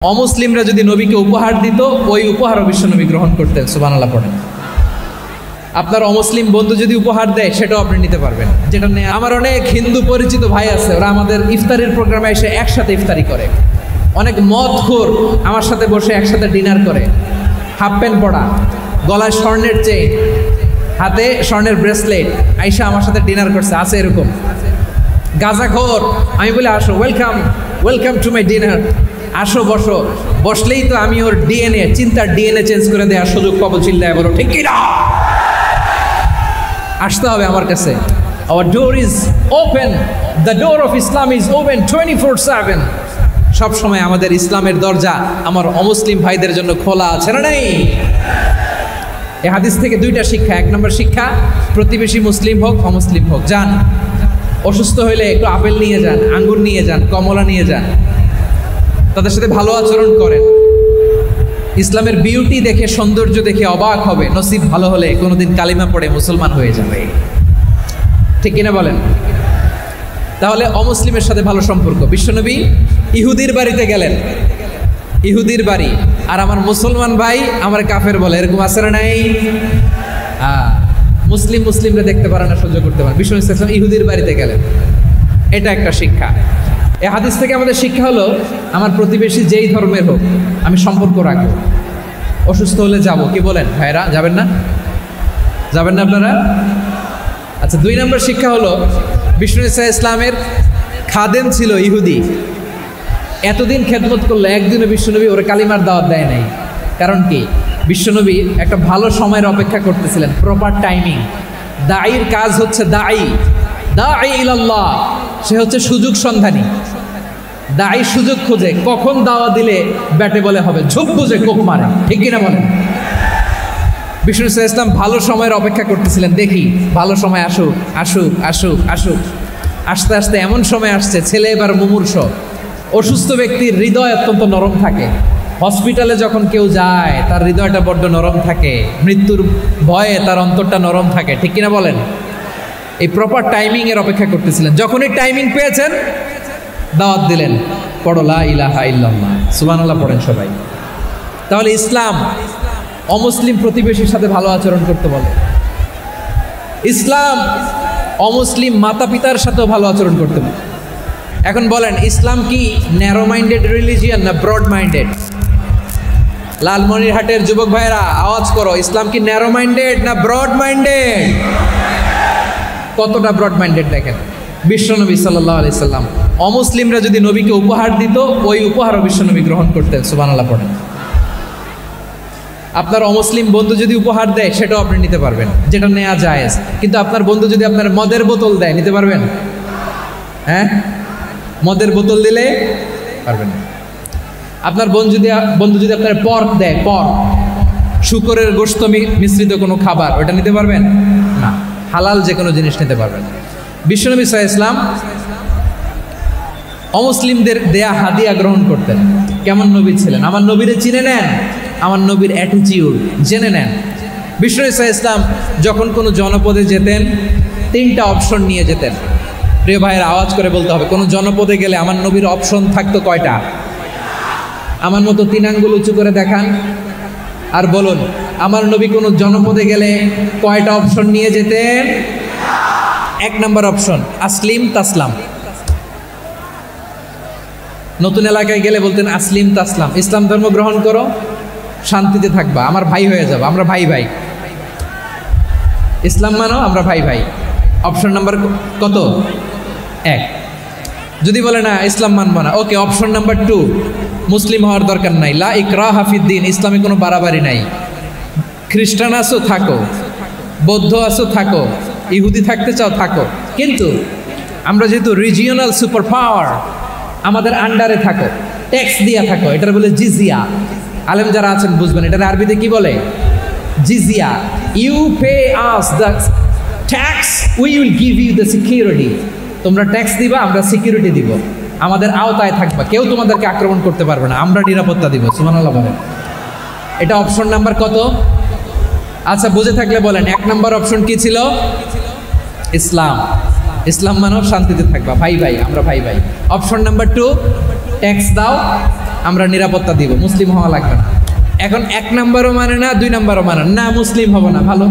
অমুসলিমরা যদি নবীকে উপহার দিত ওই উপহারও বিশ্বনবী গ্রহণ করতেন। সুবহানাল্লাহ পড়েন। আপনার অমুসলিম বন্ধু যদি উপহার দেয় সেটাও আপনি নিতে পারবেন, যেটা নেই। আমার অনেক হিন্দু পরিচিত ভাই আছে, ওরা আমাদের ইফতারের প্রোগ্রামে এসে একসাথে ইফতারি করে। অনেক মদখোর আমার সাথে বসে একসাথে ডিনার করে, হাফ প্যান্ট পরা, গলায় স্বর্ণের চেইন, হাতে স্বর্ণের ব্রেসলেট, আইসা আমার সাথে ডিনার করছে, আছে এরকম। গাঁজাখোর, আমি বলি আসো, welcome welcome to my dinner, আসো বসো। বসলেই তো আমি ওর ডিএনএ, চিন্তার ডিএনএ চেঞ্জ করে দেওয়ার সুযোগ পাবো। চিল্লায় বলো ঠিক কি না? আসতে হবে আমার কাছে। Our door is open, the door of Islam is open 24/7। সব সময় আমাদের ইসলামের দরজা আমার অমুসলিম ভাইদের জন্য খোলা আছে, না নেই? এই হাদিস থেকে দুইটা শিক্ষা। এক নম্বর শিক্ষা, প্রতিবেশী মুসলিম হোক অমুসলিম হোক, যান। অসুস্থ হইলে একটু আপেল নিয়ে যান, আঙ্গুর নিয়ে যান, কমলা নিয়ে যান, তাদের সাথে ভালো আচরণ করেন। ইসলামের বিউটি দেখে, সৌন্দর্য দেখে অবাক হবে, নসিব ভালো হলে কোনোদিন কালিমা পড়ে মুসলমান হয়ে যাবে। ঠিক কিনা বলেন? তাহলে অমুসলিমের সাথে ভালো সম্পর্ক। বিশ্বনবী ইহুদির বাড়িতে গেলেন, ইহুদির বাড়ি, আর আমার মুসলমান ভাই আমার কাফের বলে, এরকম আছে না নাই? মুসলিমরা দেখতে পারে না, সহ্য করতে পারে। বিশ্বনবী সাল্লাল্লাহু আলাইহি ওয়াসাল্লাম ইহুদির বাড়িতে গেলেন, এটা একটা শিক্ষা। এই হাদিস থেকে আমাদের শিক্ষা হলো, আমার প্রতিবেশী যেই ধর্মের হোক আমি সম্পর্ক রাখবো। অসুস্থ হলে যাব, কি বলেন ভাইরা? যাবেন না? যাবেন না আপনারা? আচ্ছা, 2 নম্বর শিক্ষা হলো, বিষ্ণু ইসলামের খাদেম ছিল ইহুদি, এতদিন খেদমত করলো, একদিনও বিশ্বনবী ওর কালিমার দাওয়াত দেয় নাই। কারণ কি? বিশ্বনবী একটা ভালো সময়ের অপেক্ষা করতেছিলেন, প্রপার টাইমিং। দাঈর কাজ হচ্ছে দাঈ ইলাল্লাহ, সে হচ্ছে সুযোগ সন্ধানী। দাঈ সুযোগ খোঁজে, কখন দাওয়া দিলে ব্যাটে বলে হবে, ঝোপ বুঝে কোপ মারে। ঠিক কিনা বলেন? বিষ্ণু ইসলাম ভালো সময়ের অপেক্ষা করতেছিলেন, দেখি ভালো সময় আসুক আসুক আসুক আসুক। আস্তে আস্তে এমন সময় আসছে, ছেলে এবার মুমূর্ষ। অসুস্থ ব্যক্তির হৃদয় অত্যন্ত নরম থাকে। হসপিটালে যখন কেউ যায় তার হৃদয়টা বড্ড নরম থাকে, মৃত্যুর ভয়ে তার অন্তরটা নরম থাকে। ঠিক কিনা বলেন? এই প্রপার টাইমিং এর অপেক্ষা করতেছিলেন। যখনই টাইমিং পেয়েছেন, দাওয়াত দিলেন, পড়ো লা ইলাহা ইল্লাল্লাহ, সুবহানাল্লাহ পড়েন সবাই। তাহলে ইসলাম অমুসলিম প্রতিবেশীর সাথে ভালো আচরণ করতে বলে। ইসলাম অমুসলিম মাতা পিতার সাথেও ভালো আচরণ করতে বলে। এখন বলেন, ইসলাম কি ন্যারো মাইন্ডেড রিলিজিয়ান না ব্রড মাইন্ডেড? লালমনিরহাটের যুবক ভাইরা আওয়াজ করো, ইসলাম কি ন্যারো মাইন্ডেড না ব্রড মাইন্ডেড? কতটা ব্রড মাইন্ডেড দেখেন। বিশ্বনবী সাল্লাল্লাহু আলাইহি সাল্লাম অমুসলিমরা যদি নবীকে উপহার দিত ওই উপহারও বিশ্বনবী গ্রহণ করতেন। সুবহানাল্লাহ পড়েন। আপনার অমুসলিম বন্ধু যদি উপহার দেয় সেটাও আপনি নিতে পারবেন, যেটা নেওয়া জায়েজ। কিন্তু আপনার বন্ধু যদি আপনার মদের বোতল দেয়, নিতে পারবেন? হ্যাঁ, মদের বোতল দিলে পারবেন না। আপনার বন্ধু যদি আপনার পর্ক দেয়, পর্ক, শূকরের গোশত মিশ্রিত কোনো খাবার, ওটা নিতে পারবেন না। হালাল যে কোনো জিনিস নিতে পারবেন। বিশ্বনবী সাল্লাল্লাহু আলাইহি ওয়াসাল্লাম অমুসলিমদের দেয়া হাদিয়া গ্রহণ করতেন। কেমন নবী ছিলেন? আমার নবীরে চিনে নেন, আমার নবীর অ্যাটিটিউড জেনে নেন। বিশ্বনবী সাল্লাল্লাহু আলাইহি ওয়াসাল্লাম যখন কোনো জনপদে যেতেন 3টা অপশন নিয়ে যেতেন। প্রিয় ভাইয়ের আওয়াজ করে বলতে হবে, কোনো জনপদে গেলে আমার নবীর অপশন থাকতো কয়টা? আমার মতো 3 আঙ্গুল উঁচু করে দেখান আর বলুন, আমার নবী কোনো জনপদে গেলে কয়টা অপশন নিয়ে যেতেন? 1 নম্বর অপশন, আসলিম তাসলাম। নতুন এলাকায় গেলে বলতেন আসলিম তাসলাম, ইসলাম ধর্ম গ্রহণ করো, শান্তিতে থাকবা, আমার ভাই হয়ে যাবো, আমরা ভাই ভাই। ইসলাম মানো, আমরা ভাই ভাই। অপশন নাম্বার কত? 1। যদি বলে না ইসলাম মানবো না, ওকে, অপশন নাম্বার 2, মুসলিম হওয়ার দরকার নাই, লা ইকরাহা ফিদ্দিন, ইসলামে কোনো বাড়াবাড়ি নাই। খ্রিস্টান আছো থাকো, বৌদ্ধ আছো থাকো, ইহুদি থাকতে চাও থাকো, কিন্তু আমরা যেহেতু রিজিওনাল সুপার পাওয়ার, আমাদের আন্ডারে থাকো, ট্যাক্স দিয়া থাকো, এটার বলে জিজিয়া। আলেম যারা আছেন বুঝবেন, এটার আরবিতে কি বলে? জিজিয়া। You pay us the tax, we will give you the security. তোমরা ট্যাক্স দিবা, আমরা সিকিউরিটি দিব, আমাদের আওতায় থাকবা, কেউ তোমাদেরকে আক্রমণ করতে পারবে না, আমরা নিরাপত্তা দিব। সুবহানাল্লাহ বলেন। এটা অপশন নাম্বার কত? আচ্ছা, বুঝে থাকলে বলেন 1 নম্বর অপশন কি ছিল? ইসলাম। ইসলাম মানব শান্তিতে থাকবা, ভাই ভাই, আমরা ভাই ভাই। অপশন নাম্বার 2, ট্যাক্স দাও, আমরা নিরাপত্তা দিব, মুসলিম হওয়া লাগবে না। এখন 1 নাম্বারও মানে না, 2 নাম্বারও মানে না, মুসলিম হবো না, ভালো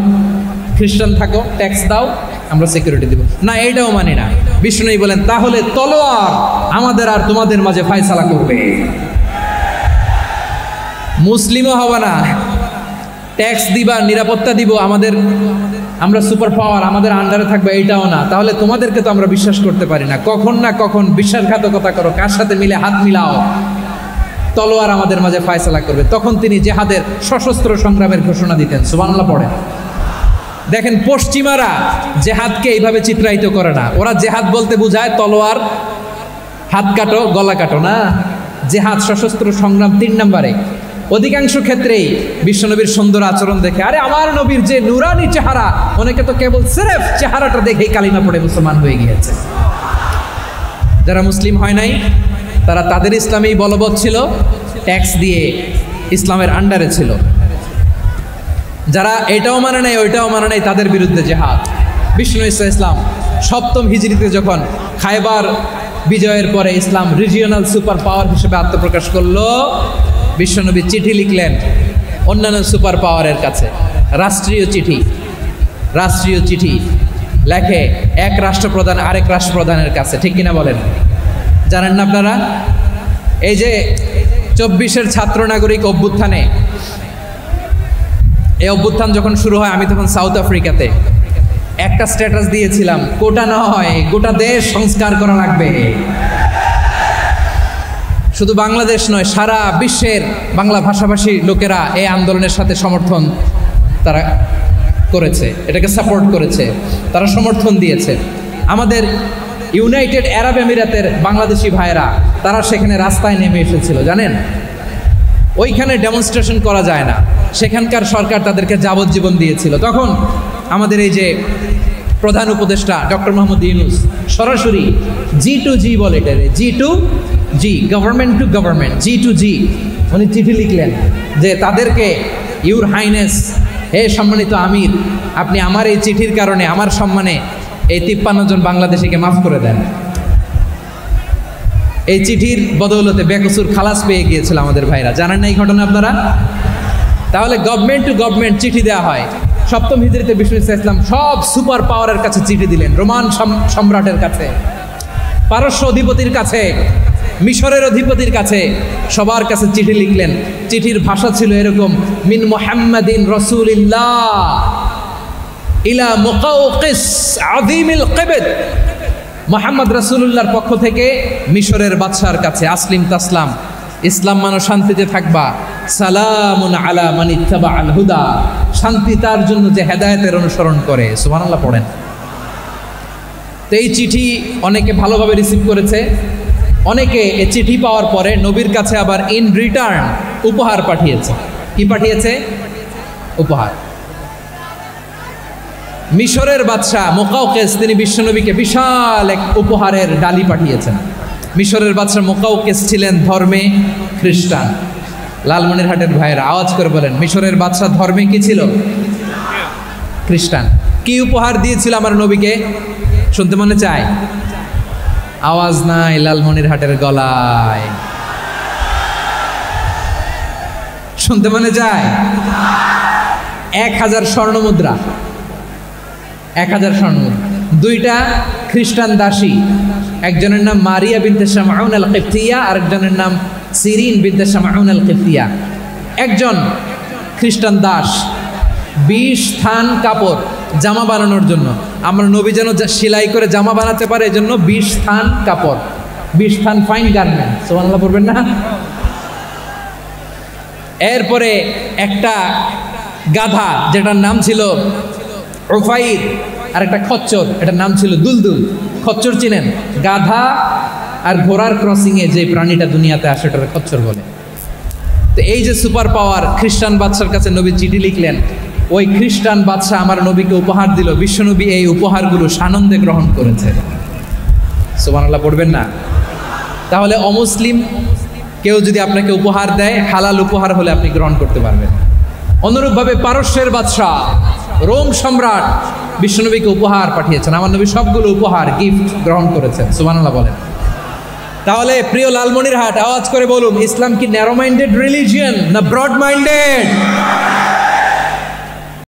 খ্রিস্টান থাকো, ট্যাক্স দাও, আমরা সিকিউরিটি দিব না, এইটাও মানি না। বিষ্ণু বলেন তাহলে তলোয়ার আমাদের আর তোমাদের মাঝে ফায়সালা করবে, মুসলিমও হবে না, ট্যাক্স দিবা, নিরাপত্তা দিব, আমরা সুপার পাওয়ার, আমাদের আন্ডারে থাকবে, এইটাও না। তাহলে তোমাদেরকে তো আমরা বিশ্বাস করতে পারি না, কখন না কখন বিশ্বাসঘাতকতা করো, কার সাথে মিলে হাত মিলাও, তলোয়ার আমাদের মাঝে ফায়সালা করবে। তখন তিনি জেহাদের সশস্ত্র সংগ্রামের ঘোষণা দিতেন। সুবহানাল্লাহ পড়েন। দেখেন পশ্চিমারা জেহাদকে এইভাবে চিত্রায়িত করে না, ওরা জেহাদ বলতে বোঝায় তলোয়ার, হাত কাটো, গলা কাটো না, জেহাদ সশস্ত্র সংগ্রাম 3 নম্বরে। অধিকাংশ ক্ষেত্রেই বিশ্বনবীর সুন্দর আচরণ দেখে, আরে আমার নবীর যে নুরানি চেহারা, অনেকে তো কেবল সিরেফ চেহারাটা দেখেই কালিমা পড়ে মুসলমান হয়ে গিয়েছে। যারা মুসলিম হয় নাই তারা তাদের ইসলামেই বলবৎ ছিল, ট্যাক্স দিয়ে ইসলামের আন্ডারে ছিল। যারা এটাও মানে নাই ওইটাও মানে নাই, তাদের বিরুদ্ধে জেহাদ। বিষ্ণু ইসলাম 7ম হিজরিতে যখন খায়বার বিজয়ের পরে ইসলাম রিজিওনাল সুপার পাওয়ার হিসেবে আত্মপ্রকাশ করলো, বিশ্বনবী চিঠি লিখলেন অন্যান্য সুপার পাওয়ারের কাছে, রাষ্ট্রীয় চিঠি লেখে এক রাষ্ট্রপ্রধান আরেক রাষ্ট্রপ্রধানের কাছে, ঠিক কিনা বলেন? জানেন না আপনারা? এই যে 24-এর ছাত্র নাগরিক অভ্যুত্থানে, এই অভ্যুত্থান যখন শুরু হয়, আমি তখন সাউথ আফ্রিকাতে, একটা স্ট্যাটাস দিয়েছিলাম, কোটা নয় গোটা দেশ সংস্কার করা লাগবে। শুধু বাংলাদেশ নয়, সারা বিশ্বের বাংলা ভাষাভাষী লোকেরা এই আন্দোলনের সাথে সমর্থন তারা করেছে, এটাকে সাপোর্ট করেছে, তারা সমর্থন দিয়েছে। আমাদের ইউনাইটেড আরব আমিরাতের বাংলাদেশি ভাইয়েরা তারা সেখানে রাস্তায় নেমে এসেছিল, জানেন? ওইখানে ডেমনস্ট্রেশন করা যায় না, সেখানকার সরকার তাদেরকে যাবজ্জীবন দিয়েছিল। তখন আমাদের এই যে প্রধান উপদেষ্টা ডক্টর মোহাম্মদ ইউনূস সরাসরি G2G বলে, এটারে G2G, government to government, G2G, উনি চিঠি লিখলেন যে তাদেরকে, ইউর হাইনেস, হে সম্মানিত আমির, আপনি আমার এই চিঠির কারণে আমার সম্মানে এই 53 জন বাংলাদেশিকে মাফ করে দেন। এই চিঠির বদৌলতে বেকসুর খালাস পেয়ে গিয়েছিল আমাদের ভাইরা, জানেন না এই ঘটনা আপনারা? তাহলে গভর্নমেন্ট টু গভর্নমেন্ট চিঠি দেওয়া হয়। 7ম হিজরিতে বিষ্ণু ইসলাম সব সুপার পাওয়ারের কাছে চিঠি দিলেন, রোমান সম্রাটের কাছে, পারস্য অধিপতির কাছে, মিশরের অধিপতির কাছে, সবার কাছে চিঠি লিখলেন। চিঠির ভাষা ছিল এরকম, মিন মুহাম্মাদিন রাসূলিল্লাহ ইলা মুকাওকিস আযীমিল কিবত, মুহাম্মদ রাসূলুল্লাহর পক্ষ থেকে মিশরের বাদশার কাছে, আসলিম তাসলাম, ইসলাম মানো শান্তিতে থাকবা, সালামুন আলা মান ইত্তাবাআল হুদা, শান্তি তার জন্য যে হেদায়েতের অনুসরণ করে। সুবহানাল্লাহ পড়েন। তো এই চিঠি অনেকে ভালোভাবে রিসিভ করেছে, অনেকে এই চিঠি পাওয়ার পরে নবীর কাছে আবার ইন রিটার্ন উপহার পাঠিয়েছে। কি পাঠিয়েছে? উপহার। মিশরের বাদশাহ মুকাওকিস তিনি বিশ্বনবীকে বিশাল এক উপহারের ডালি পাঠিয়েছেন। মিশরের বাদশাহ মুকাওকিস ছিলেন ধর্মে খ্রিস্টান। লালমনিরহাটের ভাইয়েরা আওয়াজ করে বলেন, মিশরের বাদশাহ ধর্মে কি ছিল? খ্রিস্টান। কি উপহার দিয়েছিল আমার নবীকে? শুনতে মনে চায়? আওয়াজ নাই লালমনিরহাটের গলায়, শুনতে মনে চায়? 1000 স্বর্ণমুদ্রা, 1000 স্বর্ণমুদ্রা। 2টা খ্রিস্টান দাসী, একজনের নাম মারিয়া বিনতে শামউন আল কিফতিয়া, আরেকজনের নাম সিরিন বিনতে শামউন আল কিফতিয়া। একজন খ্রিস্টান দাস 20 থান কাপড় জামা বানানোর জন্য, আমরা নবী যেন সেলাই করে জামা বানাতে পারে এজন্য 20 থান কাপড়, 20 থান ফাইন গার্মেন্ট। সুবহানাল্লাহ পড়বেন না? এরপরে একটা গাধা যেটার নাম ছিল উফাইর, আর একটা খচ্চর, এটার নাম ছিল দুলদুল। খচ্চর চিনেন? গাধা আর ঘোড়ার ক্রসিংয়ে যে প্রাণীটা দুনিয়াতে আসে ওটার খচ্চর বলে। তো এই যে সুপার পাওয়ার খ্রিস্টান বাদশার কাছে নবী চিঠি লিখলেন, ওই খ্রিস্টান বাদশা আমার নবীকে উপহার দিল। বিশ্বনবী এই উপহারগুলো সানন্দে গ্রহণ করেছে। সুবহানাল্লাহ পড়বেন না? তাহলে অমুসলিম কেউ যদি আপনাকে উপহার দেয়, হালাল উপহার হলে আপনি গ্রহণ করতে পারবেন। অনুরূপভাবে পারস্যের বাদশা রোম সম্রাট বিশ্বনবীকে উপহার পাঠিয়েছেন, আমার নবী সবগুলো উপহার গিফট গ্রহণ করেছেন। সুবহানাল্লাহ বলেন। তাহলে প্রিয় লালমনিরহাট, আওয়াজ করে বলুন, ইসলাম কি ন্যারো মাইন্ডেড রিলিজিয়ন না ব্রড মাইন্ডেড?